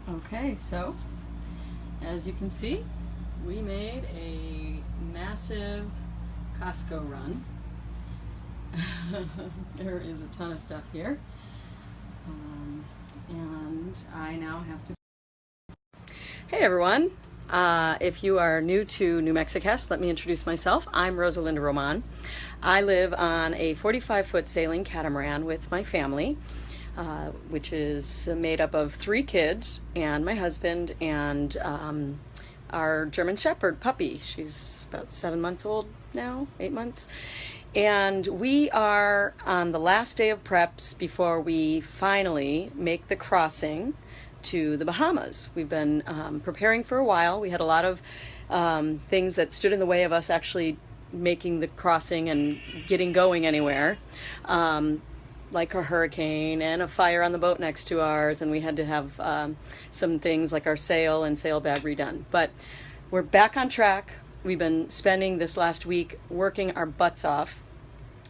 Okay, so as you can see, we made a massive Costco run. There is a ton of stuff here, and I now have to. Hey everyone, if you are new to New Mexi-Cast, let me introduce myself. I'm Rosalinda Roman. I live on a 45-foot sailing catamaran with my family, which is made up of 3 kids and my husband and our German Shepherd puppy. She's about 7 months old now, 8 months. And we are on the last day of preps before we finally make the crossing to the Bahamas. We've been preparing for a while. We had a lot of things that stood in the way of us actually making the crossing and getting going anywhere. Like a hurricane and a fire on the boat next to ours, and we had to have some things like our sail and sail bag redone. But we're back on track. We've been spending this last week working our butts off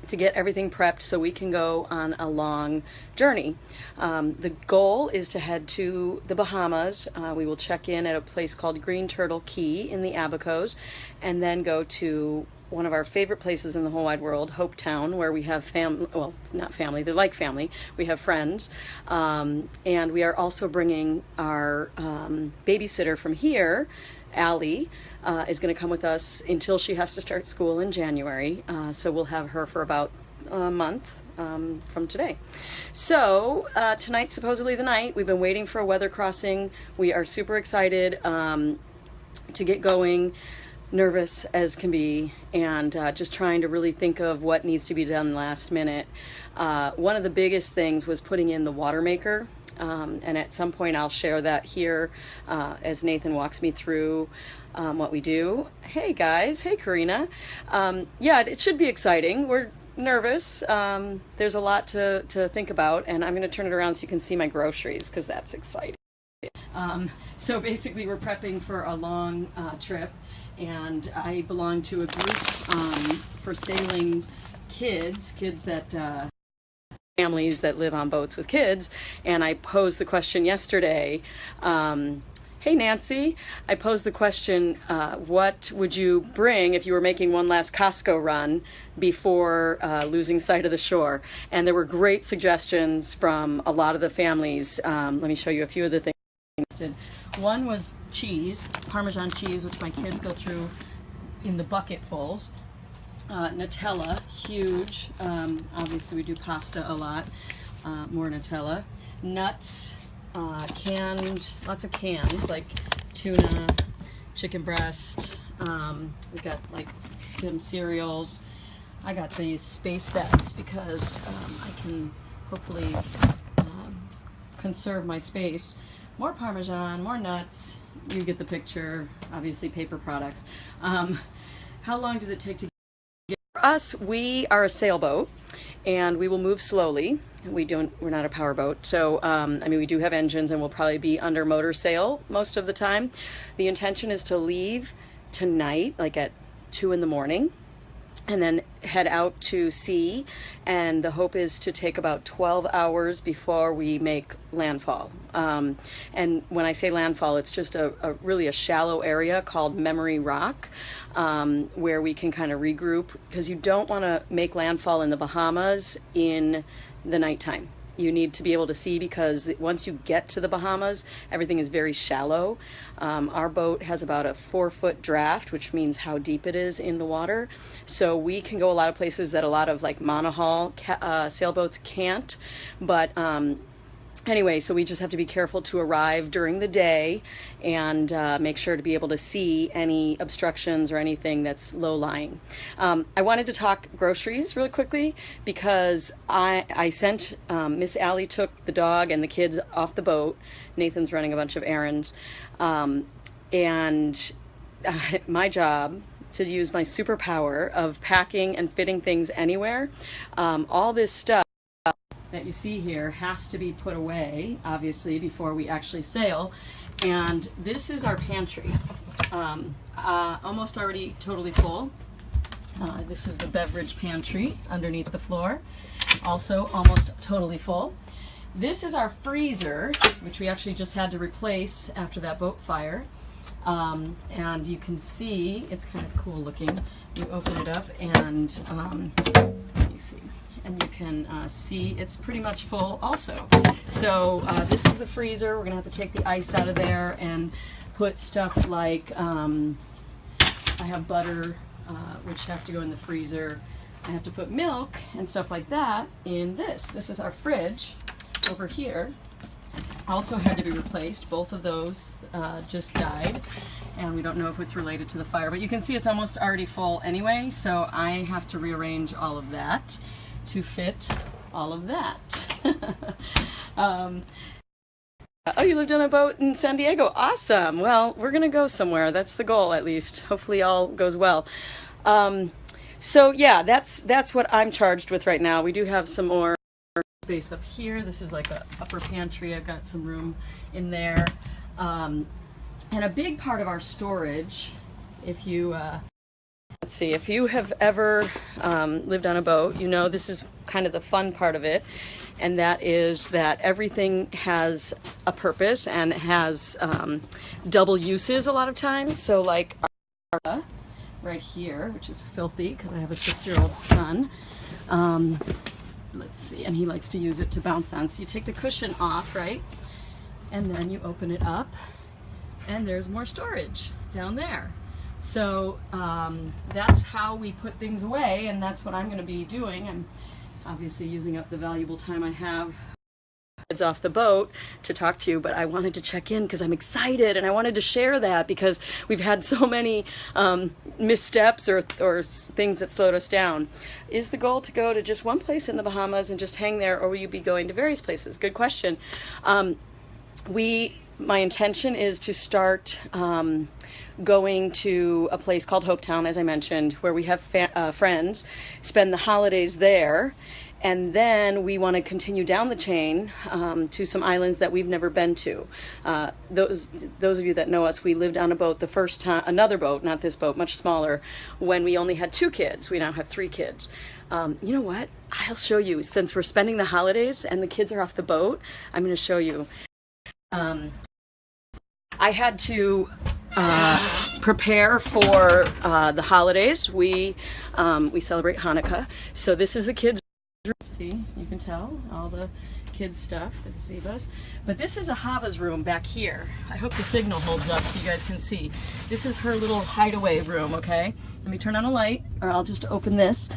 to get everything prepped so we can go on a long journey. The goal is to head to the Bahamas. We will check in at a place called Green Turtle Key in the Abacos, and then go to one of our favorite places in the whole wide world, Hope Town, where we have family, well, not family, they're like family. We have friends. And we are also bringing our babysitter from here, Allie, is going to come with us until she has to start school in January. So we'll have her for about a month from today. So tonight's supposedly the night. We've been waiting for a weather crossing. We are super excited to get going. Nervous as can be, and just trying to really think of what needs to be done last minute. One of the biggest things was putting in the water maker, and at some point I'll share that here as Nathan walks me through what we do. Hey guys, hey Karina. Yeah, it should be exciting. We're nervous. There's a lot to think about, and I'm going to turn it around so you can see my groceries, because that's exciting. So basically we're prepping for a long trip, and I belong to a group for sailing kids that families that live on boats with kids, and I posed the question yesterday. Hey Nancy, I posed the question, what would you bring if you were making one last Costco run before losing sight of the shore? And there were great suggestions from a lot of the families. Let me show you a few of the things. One was cheese, Parmesan cheese, which my kids go through in the bucketfuls. Nutella, huge. Obviously we do pasta a lot. More Nutella. Nuts, canned, lots of cans like tuna, chicken breast. We got like some cereals. I got these space bags because I can hopefully conserve my space. More Parmesan, more nuts, you get the picture, obviously paper products. How long does it take to get? For us, we are a sailboat, and we will move slowly. We're not a powerboat, so I mean, we do have engines, and we'll probably be under motor sail most of the time. The intention is to leave tonight, like at 2 in the morning, and then head out to sea, and the hope is to take about 12 hours before we make landfall. And when I say landfall, it's just a really shallow area called Memory Rock, where we can kind of regroup, because you don't want to make landfall in the Bahamas in the nighttime. You need to be able to see, because once you get to the Bahamas, everything is very shallow. Our boat has about a 4-foot draft, which means how deep it is in the water. So we can go a lot of places that a lot of like monohull sailboats can't. But anyway, so we just have to be careful to arrive during the day and make sure to be able to see any obstructions or anything that's low-lying. I wanted to talk groceries really quickly, because I sent, Miss Allie took the dog and the kids off the boat. Nathan's running a bunch of errands. And my job to use my superpower of packing and fitting things anywhere. All this stuff that you see here has to be put away, obviously, before we actually sail. And this is our pantry. Almost already totally full. This is the beverage pantry underneath the floor. Also almost totally full. This is our freezer, which we actually just had to replace after that boat fire. And you can see, it's kind of cool looking. You open it up and, let me see, and you can see it's pretty much full also. So this is the freezer. We're gonna have to take the ice out of there and put stuff like, I have butter, which has to go in the freezer. I have to put milk and stuff like that in this. This is our fridge over here. Also had to be replaced. Both of those just died, and we don't know if it's related to the fire, but you can see it's almost already full anyway, so I have to rearrange all of that to fit all of that. Oh, you lived on a boat in San Diego. Awesome. Well, we're gonna go somewhere. That's the goal, at least. Hopefully all goes well. So yeah, that's what I'm charged with right now. We do have some more space up here. This is like a upper pantry. I've got some room in there. And a big part of our storage, if you, let's see, if you have ever lived on a boat, you know this is kind of the fun part of it. And that is that everything has a purpose and has double uses a lot of times. So like our right here, which is filthy because I have a 6-year-old son. Let's see, and he likes to use it to bounce on. So you take the cushion off, right? And then you open it up and there's more storage down there. So that's how we put things away, and that's what I'm going to be doing. I'm obviously using up the valuable time I have heads off the boat to talk to you, but I wanted to check in because I'm excited and I wanted to share that because we've had so many missteps or things that slowed us down. Is the goal to go to just one place in the Bahamas and just hang there, or will you be going to various places? Good question. My intention is to start going to a place called Hopetown, as I mentioned, where we have friends, spend the holidays there, and then we want to continue down the chain to some islands that we've never been to. Those of you that know us, we lived on a boat the first time, another boat, not this boat, much smaller, when we only had 2 kids. We now have 3 kids. You know what? I'll show you. Since we're spending the holidays and the kids are off the boat, I'm going to show you. I had to prepare for the holidays. We celebrate Hanukkah. So this is the kids' room. See, you can tell all the kids' stuff. There's Ziva's. But this is a Hava's room back here. I hope the signal holds up so you guys can see. This is her little hideaway room, okay? Let me turn on a light, or I'll just open this.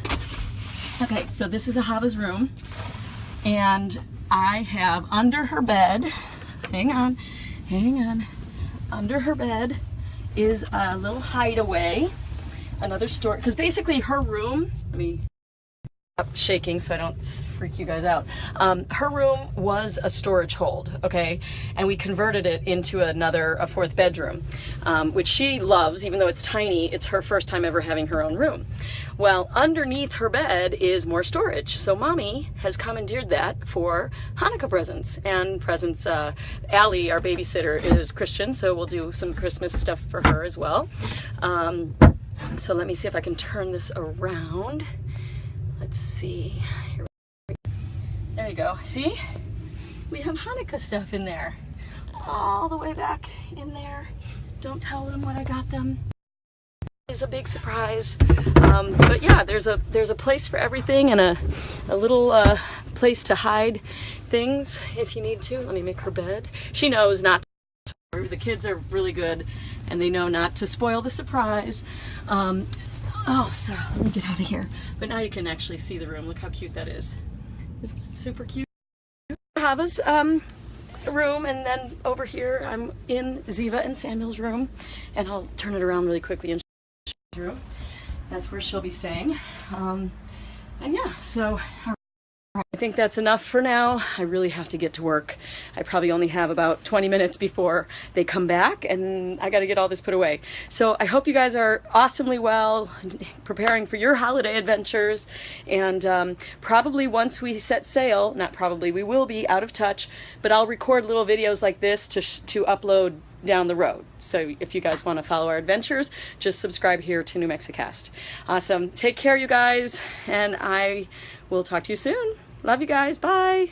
Okay, so this is a Hava's room. And I have under her bed, hang on. Under her bed is a little hideaway, another store, because basically her room, let me stop shaking so I don't freak you guys out. Her room was a storage hold, okay, and we converted it into a 4th bedroom, which she loves. Even though it's tiny, it's her first time ever having her own room. Well, underneath her bed is more storage. So Mommy has commandeered that for Hanukkah presents and presents. Allie, our babysitter, is Christian, so we'll do some Christmas stuff for her as well. So let me see if I can turn this around. Let's see. There you go. See? We have Hanukkah stuff in there. All the way back in there. Don't tell them what I got them. Is a big surprise. But yeah, there's a place for everything, and a little place to hide things if you need to. Let me make her bed. She knows not to. The kids are really good, and they know not to spoil the surprise. Oh, so let me get out of here. But now you can actually see the room. Look how cute that is. Isn't that super cute? Hava's room, and then over here I'm in Ziva and Samuel's room, and I'll turn it around really quickly and show you the room. That's where she'll be staying. And yeah, so I think that's enough for now. I really have to get to work. I probably only have about 20 minutes before they come back, and I got to get all this put away. So I hope you guys are awesomely well, preparing for your holiday adventures, and probably once we set sail, not probably, we will be out of touch, but I'll record little videos like this to upload down the road. So if you guys want to follow our adventures, just subscribe here to New Mexi-Cast. Awesome. Take care, you guys, and I will talk to you soon. Love you guys. Bye.